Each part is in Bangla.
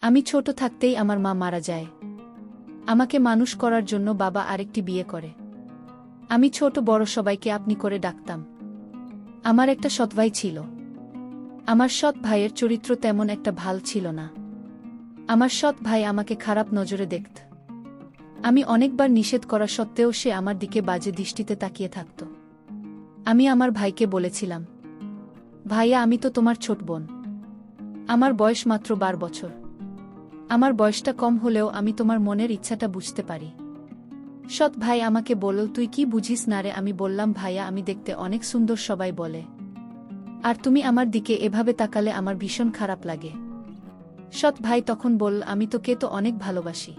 আমি ছোট থাকতেই আমার মা মারা যায়। আমাকে মানুষ করার জন্য বাবা আরেকটি বিয়ে করে। আমি ছোট বড় সবাইকে আপনি করে ডাকতাম। আমার একটা সৎ ভাই ছিল। আমার সৎ ভাইয়ের চরিত্র তেমন একটা ভাল ছিল না। আমার সৎ ভাই আমাকে খারাপ নজরে দেখত। আমি অনেকবার নিষেধ করা সত্ত্বেও সে আমার দিকে বাজে দৃষ্টিতে তাকিয়ে থাকত। আমি আমার ভাইকে বলেছিলাম, ভাইয়া আমি তো তোমার ছোট বোন। আমার বয়স মাত্র 12 বছর। আমার বয়সটা কম হলেও আমি তোমার মনের ইচ্ছাটা বুঝতে পারি। সৎ ভাই আমাকে বলল, তুই কি বুঝিস না রে? আমি বললাম, ভাইয়া আমি দেখতে অনেক সুন্দর সবাই বলে, আর তুমি আমার দিকে এভাবে তাকালে আমার ভীষণ খারাপ লাগে। সৎ ভাই তখন বলল, আমি তোকে তো অনেক ভালোবাসি।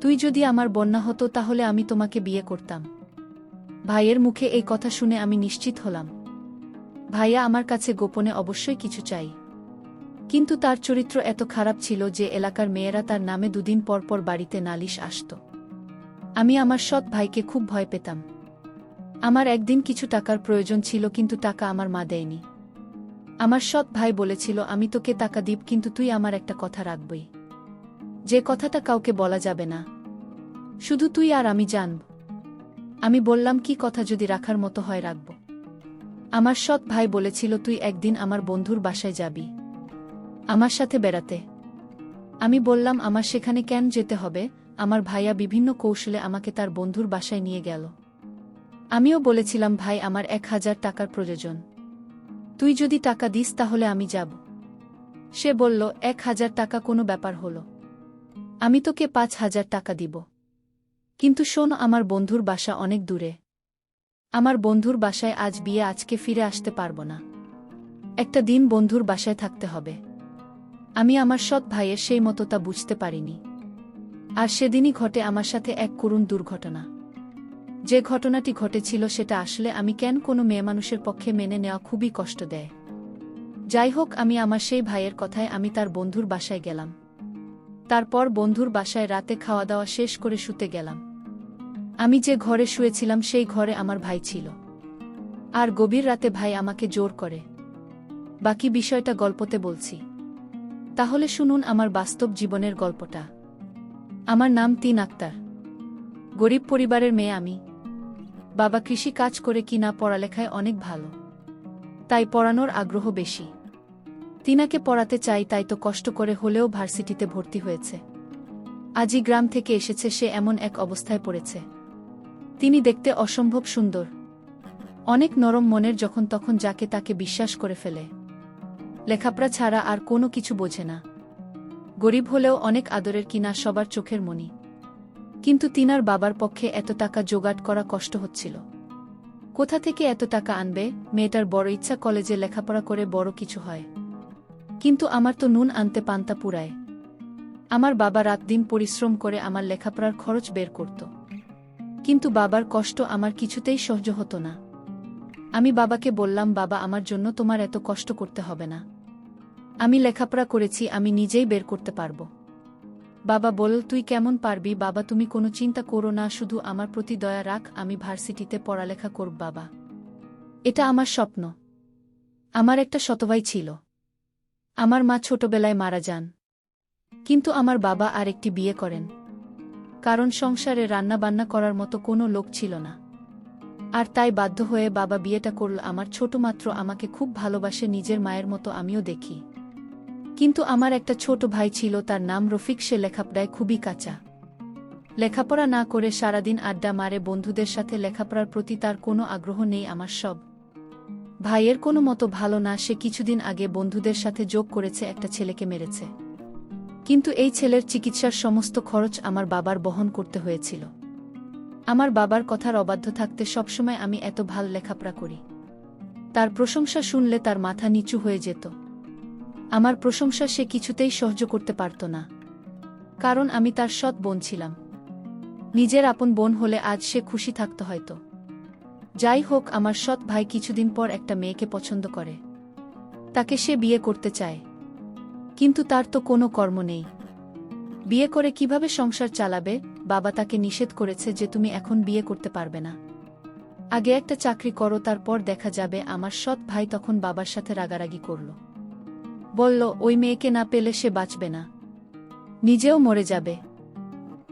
তুই যদি আমার বোন না হতো তাহলে আমি তোমাকে বিয়ে করতাম। ভাইয়ের মুখে এই কথা শুনে আমি নিশ্চিত হলাম, ভাইয়া আমার কাছে গোপনে অবশ্যই কিছু চাই। কিন্তু তার চরিত্র এত খারাপ ছিল যে এলাকার মেয়েরা তার নামে দুদিন পর পর বাড়িতে নালিশ আসত। আমি আমার সৎ ভাইকে খুব ভয় পেতাম। আমার একদিন কিছু টাকার প্রয়োজন ছিল, কিন্তু টাকা আমার মা দেয়নি। আমার সৎ ভাই বলেছিল, আমি তোকে টাকা দিব, কিন্তু তুই আমার একটা কথা রাখবি, যে কথাটা কাউকে বলা যাবে না, শুধু তুই আর আমি জানব। আমি বললাম, কি কথা? যদি রাখার মতো হয় রাখব। আমার সৎ ভাই বলেছিল, তুই একদিন আমার বন্ধুর বাসায় যাবি আমার সাথে বেড়াতে। আমি বললাম, আমার সেখানে কেন যেতে হবে? আমার ভাইয়া বিভিন্ন কৌশলে আমাকে তার বন্ধুর বাসায় নিয়ে গেল। আমিও বলেছিলাম, ভাই আমার 1000 টাকার প্রয়োজন, তুই যদি টাকা দিস তাহলে আমি যাব। সে বলল, 1000 টাকা কোনো ব্যাপার হলো, আমি তোকে 5000 টাকা দিব। কিন্তু শোন, আমার বন্ধুর বাসা অনেক দূরে। আমার বন্ধুর বাসায় আজ বিয়ে, আজকে ফিরে আসতে পারব না। একটা দিন বন্ধুর বাসায় থাকতে হবে। আমি আমার সৎ ভাইয়ের সেই মতো তা বুঝতে পারিনি। আর সেদিনই ঘটে আমার সাথে এক করুণ দুর্ঘটনা। যে ঘটনাটি ঘটেছিল সেটা আসলে আমি কেন কোনো মেয়েমানুষের পক্ষে মেনে নেওয়া খুবই কষ্ট দেয়। যাই হোক, আমি আমার সেই ভাইয়ের কথায় আমি তার বন্ধুর বাসায় গেলাম। তারপর বন্ধুর বাসায় রাতে খাওয়া দাওয়া শেষ করে শুতে গেলাম। আমি যে ঘরে শুয়েছিলাম সেই ঘরে আমার ভাই ছিল। আর গভীর রাতে ভাই আমাকে জোর করে। বাকি বিষয়টা গল্পতে বলছি, তাহলে শুনুন আমার বাস্তব জীবনের গল্পটা। আমার নাম তিন আক্তার। গরিব পরিবারের মেয়ে আমি। বাবা কৃষি কাজ করে, কিনা পড়ালেখায় অনেক ভালো, তাই পড়ানোর আগ্রহ বেশি। তিনাকে পড়াতে চাই, তাই তো কষ্ট করে হলেও ভার্সিটিতে ভর্তি হয়েছে। আজই গ্রাম থেকে এসেছে, সে এমন এক অবস্থায় পড়েছে। তিনি দেখতে অসম্ভব সুন্দর, অনেক নরম মনের, যখন তখন যাকে তাকে বিশ্বাস করে ফেলে। লেখাপড়া ছাড়া আর কোনো কিছু বোঝে না। গরিব হলেও অনেক আদরের, কিনা সবার চোখের মণি। কিন্তু তিনার বাবার পক্ষে এত টাকা জোগাড় করা কষ্ট হচ্ছিল। কোথা থেকে এত টাকা আনবে? মেয়েটার বড় ইচ্ছা কলেজে লেখাপড়া করে বড় কিছু হয়। কিন্তু আমার তো নুন আনতে পান্তা পুরায়। আমার বাবা রাত দিন পরিশ্রম করে আমার লেখাপড়ার খরচ বের করত। কিন্তু বাবার কষ্ট আমার কিছুতেই সহ্য হতো না। আমি বাবাকে বললাম, বাবা আমার জন্য তোমার এত কষ্ট করতে হবে না। আমি লেখাপড়া করেছি, আমি নিজেই বের করতে পারব। বাবা বলল, তুই কেমন পারবি? বাবা তুমি কোনো চিন্তা করো না, শুধু আমার প্রতি দয়া রাখ, আমি ভার্সিটিতে পড়ালেখা করব বাবা। এটা আমার স্বপ্ন। আমার একটা সৎভাই ছিল। আমার মা ছোটবেলায় মারা যান, কিন্তু আমার বাবা আর একটি বিয়ে করেন, কারণ সংসারে রান্না বান্না করার মতো কোনো লোক ছিল না। আর তাই বাধ্য হয়ে বাবা বিয়েটা করল। আমার ছোট মাত্র আমাকে খুব ভালোবাসে, নিজের মায়ের মতো আমিও দেখি। কিন্তু আমার একটা ছোট ভাই ছিল, তার নাম রফিক। সে লেখাপড়ায় খুবই কাঁচা। লেখাপড়া না করে সারাদিন আড্ডা মারে বন্ধুদের সাথে। লেখাপড়ার প্রতি তার কোনো আগ্রহ নেই। আমার সব ভাইয়ের কোনো মতো ভালো না। সে কিছুদিন আগে বন্ধুদের সাথে যোগ করেছে, একটা ছেলেকে মেরেছে। কিন্তু এই ছেলের চিকিৎসার সমস্ত খরচ আমার বাবার বহন করতে হয়েছিল। আমার বাবার কথার অবাধ্য থাকতে সবসময় আমি এত ভাল লেখাপড়া করি। তার প্রশংসা শুনলে তার মাথা নিচু হয়ে যেত। আমার প্রশংসা সে কিছুতেই সহ্য করতে পারত না, কারণ আমি তার সৎ বোন ছিলাম। নিজের আপন বোন হলে আজ সে খুশি থাকত হয়তো। যাই হোক, আমার সৎ ভাই কিছুদিন পর একটা মেয়েকে পছন্দ করে। তাকে সে বিয়ে করতে চায়, কিন্তু তার তো কোনো কর্ম নেই। বিয়ে করে কিভাবে সংসার চালাবে? বাবা তাকে নিষেধ করেছে যে তুমি এখন বিয়ে করতে পারবে না, আগে একটা চাকরি করো, তারপর দেখা যাবে। আমার সৎ ভাই তখন বাবার সাথে রাগারাগি করল। বলল, ওই মেয়েকে না পেলে সে বাঁচবে না। নিজেও মরে যাবে।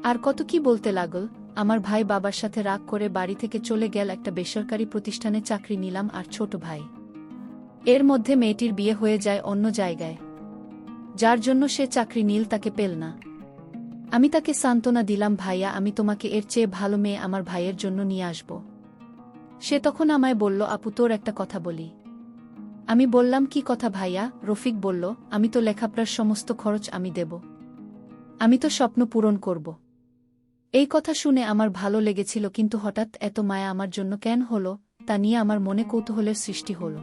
আর কত কি বলতে লাগল। আমার ভাই বাবার সাথে রাগ করে বাড়ি থেকে চলে গেল। একটা বেসরকারি প্রতিষ্ঠানে চাকরি নিলাম আর ছোট ভাই। এর মধ্যে মেয়েটির বিয়ে হয়ে যায় অন্য জায়গায়, যার জন্য সে চাকরি নিল তাকে পেল না। আমি তাকে সান্ত্বনা দিলাম, ভাইয়া আমি তোমাকে এর চেয়ে ভালো মেয়ে আমার ভাইয়ের জন্য নিয়ে আসব। সে তখন আমায় বলল, আপু তোর একটা কথা বলি। আমি বললাম, কি কথা ভাইয়া? রফিক বলল, আমি তো লেখাপড়ার সমস্ত খরচ আমি দেব, আমি তো স্বপ্ন পূরণ করব। এই কথা শুনে আমার ভালো লেগেছিল, কিন্তু হঠাৎ এত মায়া আমার জন্য কেন হলো তা নিয়ে আমার মনে কৌতূহলের সৃষ্টি হলো।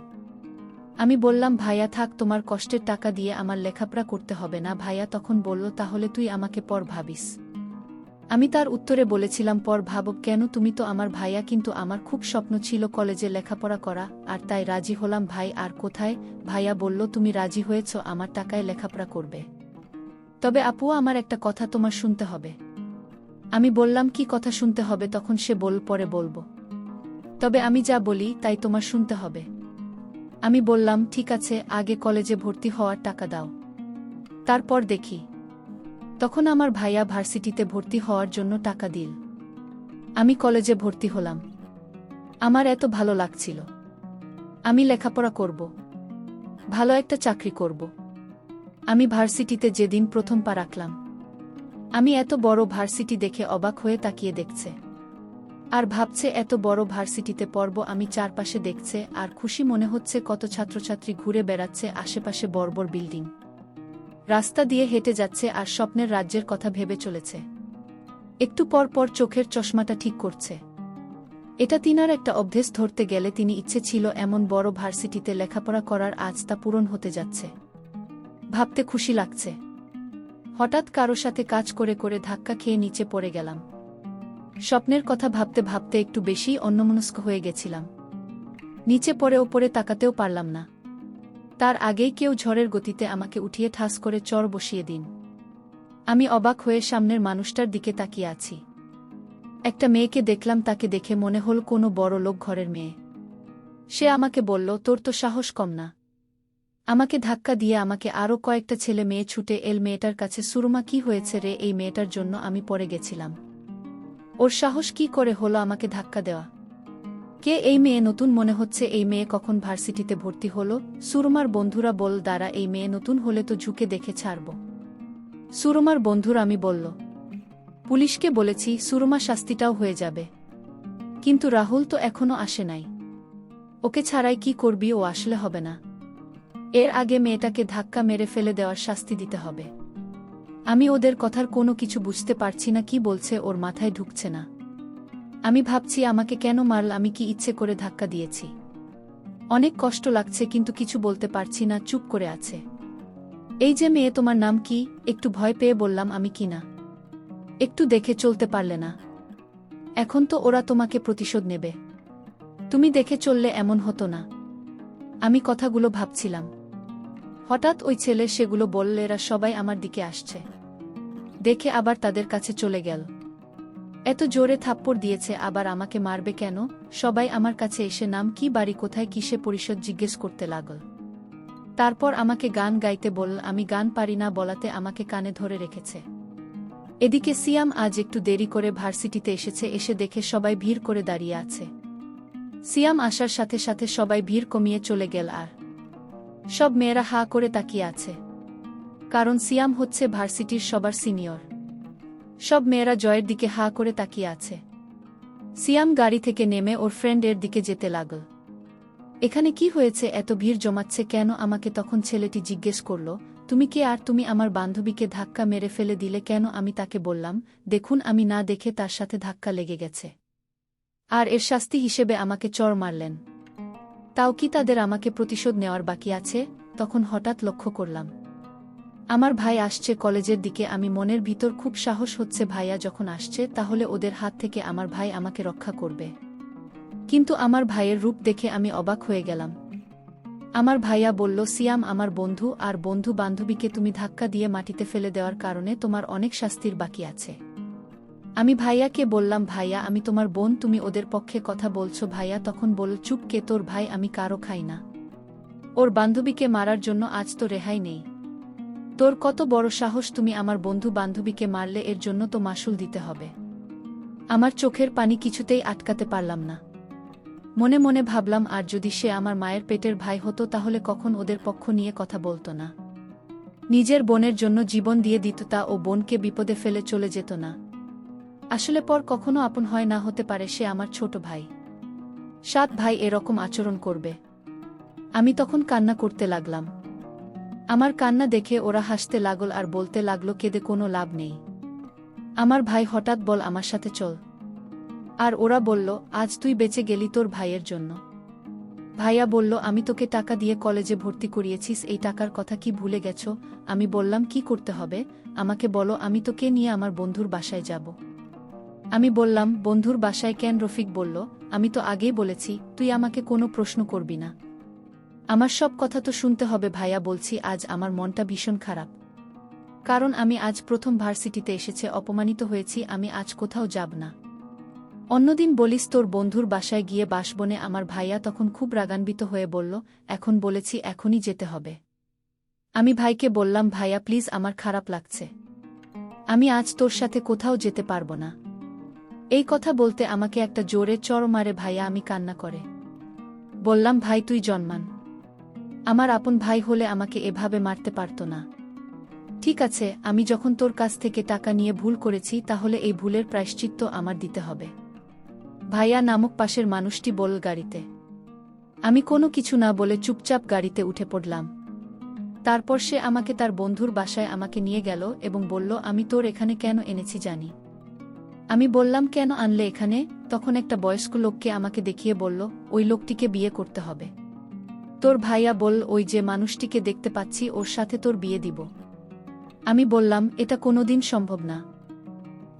আমি বললাম, ভাইয়া থাক, তোমার কষ্টের টাকা দিয়ে আমার লেখাপড়া করতে হবে না। ভাইয়া তখন বলল, তাহলে তুই আমাকে পর ভাবিস। আমি তার উত্তরে বলেছিলাম, পর ভাবব কেন, তুমি তো আমার ভাইয়া। কিন্তু আমার খুব স্বপ্ন ছিল কলেজে লেখাপড়া করা, আর তাই রাজি হলাম। ভাই আর কোথায়? ভাইয়া বলল, তুমি রাজি হয়েছ, আমার টাকায় লেখাপড়া করবে। তবে আপু আমার একটা কথা তোমার শুনতে হবে। আমি বললাম, কি কথা শুনতে হবে? তখন সে বলল, পরে বলবো, তবে আমি যা বলি তাই তোমার শুনতে হবে। আমি বললাম, ঠিক আছে, আগে কলেজে ভর্তি হওয়ার টাকা দাও, তারপর দেখি। তখন আমার ভাইয়া ভার্সিটিতে ভর্তি হওয়ার জন্য টাকা দিল। আমি কলেজে ভর্তি হলাম। আমার এত ভালো লাগছিল। আমি লেখাপড়া করব, ভালো একটা চাকরি করব। আমি ভার্সিটিতে যেদিন প্রথম পা রাখলাম, আমি এত বড় ভার্সিটি দেখে অবাক হয়ে তাকিয়ে দেখছে, আর ভাবছে এত বড় ভার্সিটিতে পড়ব আমি। চারপাশে দেখছে আর খুশি মনে হচ্ছে, কত ছাত্রছাত্রী ঘুরে বেড়াচ্ছে, আশেপাশে বড় বিল্ডিং, রাস্তা দিয়ে হেঁটে যাচ্ছে আর স্বপ্নের রাজ্যের কথা ভেবে চলেছে। একটু পর পর চোখের চশমাটা ঠিক করছে। এটা তিনার একটা অভ্যেস, ধরতে গেলে তিনি ইচ্ছে ছিল এমন বড় ভার্সিটিতে লেখাপড়া করার, আজ তা পূরণ হতে যাচ্ছে। ভাবতে খুশি লাগছে। হঠাৎ কারো সাথে কাজ করে করে ধাক্কা খেয়ে নিচে পড়ে গেলাম। স্বপ্নের কথা ভাবতে ভাবতে একটু বেশি অন্যমনস্ক হয়ে গেছিলাম। নিচে পড়ে ওপরে তাকাতেও পারলাম না। তার আগেই কেউ ঝড়ের গতিতে আমাকে উঠিয়ে ঠাস করে চর বসিয়ে দিন। আমি অবাক হয়ে সামনের মানুষটার দিকে তাকিয়ে আছি। একটা মেয়েকে দেখলাম, তাকে দেখে মনে হল কোনো বড় লোক ঘরের মেয়ে। সে আমাকে বলল, তোর তো সাহস কম না। আমাকে ধাক্কা দিয়ে আমাকে আরও কয়েকটা ছেলে মেয়ে ছুটে এল মেয়েটার কাছে। সুরমা, কি হয়েছে রে? এই মেয়েটার জন্য আমি পড়ে গেছিলাম। ওর সাহস কি করে হলো আমাকে ধাক্কা দেওয়া? কে এই মেয়ে? নতুন মনে হচ্ছে। এই মেয়ে কখন ভার্সিটিতে ভর্তি হলো? সুরমার বন্ধুরা বল, দাঁড়া, এই মেয়ে নতুন হলে তো ঝুঁকে দেখে ছাড়ব। সুরমার বন্ধুর আমি বলল, পুলিশকে বলেছি, সুরমা শাস্তিটাও হয়ে যাবে। কিন্তু রাহুল তো এখনো আসে নাই, ওকে ছাড়াই কি করবি? ও আসলে হবে না। এর আগে মেয়েটাকে ধাক্কা মেরে ফেলে দেওয়ার শাস্তি দিতে হবে। আমি ওদের কথার কোনো কিছু বুঝতে পারছি না, কি বলছে ওর মাথায় ঢুকছে না। আমি ভাবছি, আমাকে কেন মারল? আমি কি ইচ্ছে করে ধাক্কা দিয়েছি? অনেক কষ্ট লাগছে, কিন্তু কিছু বলতে পারছি না, চুপ করে আছে। এই যে মেয়ে, তোমার নাম কি? একটু ভয় পেয়ে বললাম, আমি কি না? একটু দেখে চলতে পারলে না? এখন তো ওরা তোমাকে প্রতিশোধ নেবে। তুমি দেখে চললে এমন হতো না। আমি কথাগুলো ভাবছিলাম। হঠাৎ ওই ছেলে সেগুলো বলল, এরা সবাই আমার দিকে আসছে দেখে আবার তাদের কাছে চলে গেল। এত জোরে থাপ্পড় দিয়েছে, আবার আমাকে মারবে কেন? সবাই আমার কাছে এসে নাম কি, বাড়ি কোথায়, কিসে পরিষদ জিজ্ঞেস করতে লাগল। তারপর আমাকে গান গাইতে বলল। আমি গান পারি না বলাতে আমাকে কানে ধরে রেখেছে। এদিকে সিয়াম আজ একটু দেরি করে ভার্সিটিতে এসেছে। এসে দেখে সবাই ভিড় করে দাঁড়িয়ে আছে। সিয়াম আসার সাথে সাথে সবাই ভিড় কমিয়ে চলে গেল, আর সব মেয়েরা হা করে তাকিয়ে আছে। কারণ সিয়াম হচ্ছে ভার্সিটির সবার সিনিয়র। সব মেয়েরা জয়ের দিকে হা করে তাকিয়ে আছে। সিয়াম গাড়ি থেকে নেমে ওর ফ্রেন্ডের দিকে যেতে লাগল। এখানে কি হয়েছে? এত ভিড় জমাচ্ছে কেন? আমাকে তখন ছেলেটি জিজ্ঞেস করল, তুমি কে আর তুমি আমার বান্ধবীকে ধাক্কা মেরে ফেলে দিলে কেন? আমি তাকে বললাম, দেখুন, আমি না দেখে তার সাথে ধাক্কা লেগে গেছে, আর এর শাস্তি হিসেবে আমাকে চড় মারলেন। তাও কি তাদের আমাকে প্রতিশোধ নেওয়ার বাকি আছে? তখন হঠাৎ লক্ষ্য করলাম আমার ভাই আসছে কলেজের দিকে। আমি মনের ভিতর খুব সাহস হচ্ছে, ভাইয়া যখন আসছে তাহলে ওদের হাত থেকে আমার ভাই আমাকে রক্ষা করবে। কিন্তু আমার ভাইয়ের রূপ দেখে আমি অবাক হয়ে গেলাম। আমার ভাইয়া বলল, সিয়াম আমার বন্ধু, আর বন্ধু বান্ধবীকে তুমি ধাক্কা দিয়ে মাটিতে ফেলে দেওয়ার কারণে তোমার অনেক শাস্তির বাকি আছে। আমি ভাইয়াকে বললাম, ভাইয়া আমি তোমার বোন, তুমি ওদের পক্ষে কথা বলছো। ভাইয়া তখন বলল, চুপ, কে তোর ভাই? আমি কারো খাই না। ওর বান্ধবীকে মারার জন্য আজ তো রেহাই নেই। তোর কত বড় সাহস, তুমি আমার বন্ধু বান্ধবীকে মারলে, এর জন্য তো মাসুল দিতে হবে। আমার চোখের পানি কিছুতেই আটকাতে পারলাম না। মনে মনে ভাবলাম, আর যদি সে আমার মায়ের পেটের ভাই হতো তাহলে কখন ওদের পক্ষ নিয়ে কথা বলতো না, নিজের বোনের জন্য জীবন দিয়ে দিত, তা ও বোনকে বিপদে ফেলে চলে যেত না। আসলে পর কখনো আপন হয় না, হতে পারে সে আমার ছোট ভাই। 7 ভাই এরকম আচরণ করবে? আমি তখন কান্না করতে লাগলাম। আমার কান্না দেখে ওরা হাসতে লাগল আর বলতে লাগল, কেঁদে কোনো লাভ নেই। আমার ভাই হঠাৎ বল, আমার সাথে চল। আর ওরা বলল, আজ তুই বেঁচে গেলি তোর ভাইয়ের জন্য। ভাইয়া বলল, আমি তোকে টাকা দিয়ে কলেজে ভর্তি করিয়েছিস, এই টাকার কথা কি ভুলে গেছ? আমি বললাম, কি করতে হবে আমাকে বলো, আমি তোকে নিয়ে আমার বন্ধুর বাসায় যাব। আমি বললাম, বন্ধুর বাসায় কেন? রফিক বলল, আমি তো আগেই বলেছি তুই আমাকে কোনো প্রশ্ন করবি না। আমার সব কথা তো শুনতে হবে। ভাইয়া বলছি, আজ আমার মনটা ভীষণ খারাপ, কারণ আমি আজ প্রথম ভার্সিটিতে এসেছে, অপমানিত হয়েছি, আমি আজ কোথাও যাব না। অন্যদিন বলিস তোর বন্ধুর বাসায় গিয়ে বাসবনে। আমার ভাইয়া তখন খুব রাগান্বিত হয়ে বলল, এখন বলেছি এখনই যেতে হবে। আমি ভাইকে বললাম, ভাইয়া প্লিজ, আমার খারাপ লাগছে, আমি আজ তোর সাথে কোথাও যেতে পারবো না। এই কথা বলতে আমাকে একটা জোরে চড় মারে ভাইয়া। আমি কান্না করে বললাম, ভাই তুই জন্মান, আমার আপন ভাই হলে আমাকে এভাবে মারতে পারতো না। ঠিক আছে, আমি যখন তোর কাছ থেকে টাকা নিয়ে ভুল করেছি, তাহলে এই ভুলের প্রায়শ্চিত্ত আমার দিতে হবে। ভাইয়া নামক পাশের মানুষটি বলল, গাড়িতে। আমি কোনো কিছু না বলে চুপচাপ গাড়িতে উঠে পড়লাম। তারপর সে আমাকে তার বন্ধুর বাসায় আমাকে নিয়ে গেল এবং বলল, আমি তোর এখানে কেন এনেছি জানি? আমি বললাম, কেন আনলে এখানে? তখন একটা বয়স্ক লোককে আমাকে দেখিয়ে বলল, ওই লোকটিকে বিয়ে করতে হবে। তোর ভাইয়া বলল, ওই যে মানুষটিকে দেখতে পাচ্ছি, ওর সাথে তোর বিয়ে দিব। আমি বললাম, এটা কোনোদিন সম্ভব না।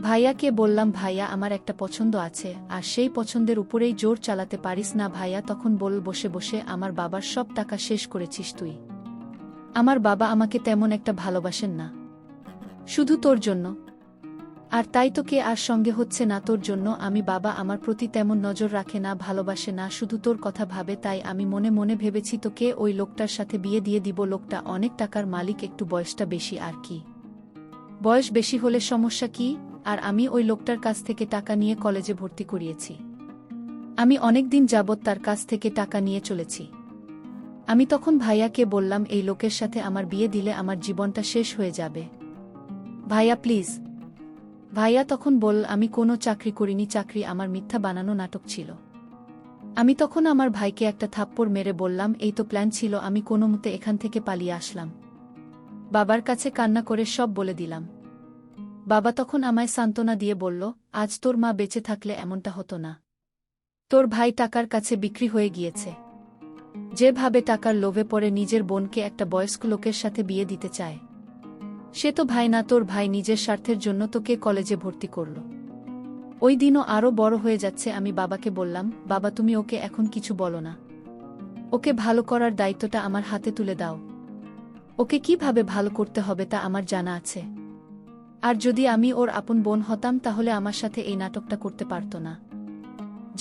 ভাইয়াকে বললাম, ভাইয়া আমার একটা পছন্দ আছে, আর সেই পছন্দের উপরেই জোর চালাতে পারিস না। ভাইয়া তখন বলল, বসে বসে আমার বাবার সব টাকা শেষ করেছিস তুই। আমার বাবা আমাকে তেমন একটা ভালোবাসেন না, শুধু তোর জন্য। আর তাই তো কে আর সঙ্গে হচ্ছে না তোর জন্য। আমি বাবা আমার প্রতি তেমন নজর রাখে না, ভালোবাসে না, শুধু তোর কথা ভাবে। তাই আমি মনে মনে ভেবেছি তোকে ওই লোকটার সাথে বিয়ে দিয়ে দিব। লোকটা অনেক টাকার মালিক, একটু বয়সটা বেশি আর কি। বয়স বেশি হলে সমস্যা কি? আর আমি ওই লোকটার কাছ থেকে টাকা নিয়ে কলেজে ভর্তি করিয়েছি। আমি অনেক দিন যাবৎ তার কাছ থেকে টাকা নিয়ে চলেছি। আমি তখন ভাইয়াকে বললাম, এই লোকের সাথে আমার বিয়ে দিলে আমার জীবনটা শেষ হয়ে যাবে। ভাইয়া প্লিজ। ভাইয়া তখন বলল, আমি কোনো চাকরি করিনি, চাকরি আমার মিথ্যা বানানো নাটক ছিল। আমি তখন আমার ভাইকে একটা থাপ্পড় মেরে বললাম, এই তো প্ল্যান ছিল, আমি কোনোমতে এখান থেকে পালিয়ে আসলাম। বাবার কাছে কান্না করে সব বলে দিলাম। বাবা তখন আমায় সান্ত্বনা দিয়ে বলল, আজ তোর মা বেঁচে থাকলে এমনটা হতো না। তোর ভাই টাকার কাছে বিক্রি হয়ে গিয়েছে। যেভাবে টাকার লোভে পড়ে নিজের বোনকে একটা বয়স্ক লোকের সাথে বিয়ে দিতে চায়, সে তো ভাই না। তোর ভাই নিজের স্বার্থের জন্য তোকে কলেজে ভর্তি করল। ওই দিনও আরও বড় হয়ে যাচ্ছে। আমি বাবাকে বললাম, বাবা তুমি ওকে এখন কিছু বলো না, ওকে ভালো করার দায়িত্বটা আমার হাতে তুলে দাও। ওকে কিভাবে ভালো করতে হবে তা আমার জানা আছে। আর যদি আমি ওর আপন বোন হতাম তাহলে আমার সাথে এই নাটকটা করতে পারত না।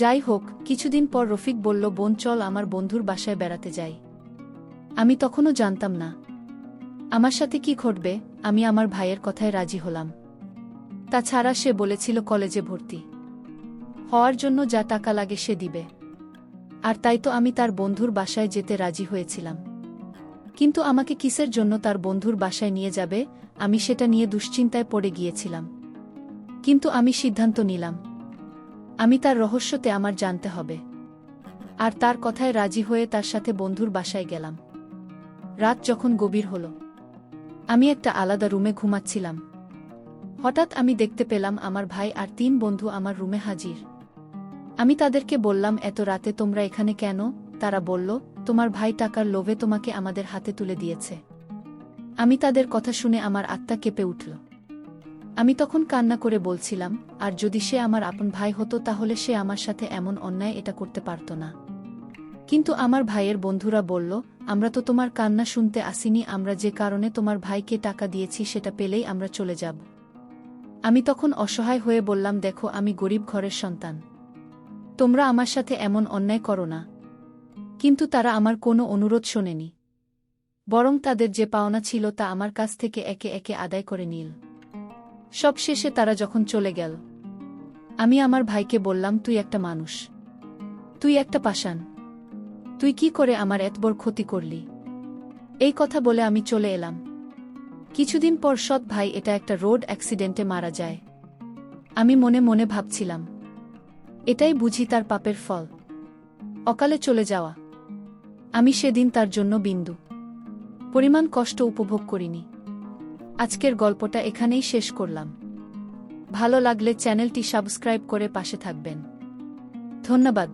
যাই হোক, কিছুদিন পর রফিক বলল, বোন চল আমার বন্ধুর বাসায় বেড়াতে যাই। আমি তখনও জানতাম না আমার সাথে কি ঘটবে। আমি আমার ভাইয়ের কথায় রাজি হলাম। তাছাড়া সে বলেছিল কলেজে ভর্তি হওয়ার জন্য যা টাকা লাগে সে দিবে। আর তাই তো আমি তার বন্ধুর বাসায় যেতে রাজি হয়েছিলাম। কিন্তু আমাকে কিসের জন্য তার বন্ধুর বাসায় নিয়ে যাবে, আমি সেটা নিয়ে দুশ্চিন্তায় পড়ে গিয়েছিলাম। কিন্তু আমি সিদ্ধান্ত নিলাম, আমি তার রহস্যতে আমার জানতে হবে। আর তার কথায় রাজি হয়ে তার সাথে বন্ধুর বাসায় গেলাম। রাত যখন গভীর হল, আমি একটা আলাদা রুমে ঘুমাচ্ছিলাম। হঠাৎ আমি দেখতে পেলাম আমার ভাই আর 3 বন্ধু আমার রুমে হাজির। আমি তাদেরকে বললাম, এত রাতে তোমরা এখানে কেন? তারা বলল, তোমার ভাই টাকার লোভে তোমাকে আমাদের হাতে তুলে দিয়েছে। আমি তাদের কথা শুনে আমার আত্মা কেঁপে উঠল। আমি তখন কান্না করে বলছিলাম, আর যদি সে আমার আপন ভাই হতো তাহলে সে আমার সাথে এমন অন্যায় এটা করতে পারত না। কিন্তু আমার ভাইয়ের বন্ধুরা বলল, আমরা তো তোমার কান্না শুনতে আসিনি, আমরা যে কারণে তোমার ভাইকে টাকা দিয়েছি সেটা পেলেই আমরা চলে যাব। আমি তখন অসহায় হয়ে বললাম, দেখো আমি গরিব ঘরের সন্তান, তোমরা আমার সাথে এমন অন্যায় করো না। কিন্তু তারা আমার কোনো অনুরোধ শোনেনি। বরং তাদের যে পাওনা ছিল তা আমার কাছ থেকে একে একে আদায় করে নিল। সব শেষে তারা যখন চলে গেল, আমি আমার ভাইকে বললাম, তুই একটা মানুষ, তুই একটা পাষাণ, তুই কি করে আমার এত বড় ক্ষতি করলি? এই কথা বলে আমি চলে এলাম। কিছুদিন পর সৎ ভাই এটা একটা রোড অ্যাক্সিডেন্টে মারা যায়। আমি মনে মনে ভাবছিলাম, এটাই বুঝি তার পাপের ফল, অকালে চলে যাওয়া। আমি সেদিন তার জন্য বিন্দু পরিমাণ কষ্ট উপভোগ করিনি। আজকের গল্পটা এখানেই শেষ করলাম। ভালো লাগলে চ্যানেলটি সাবস্ক্রাইব করে পাশে থাকবেন। ধন্যবাদ।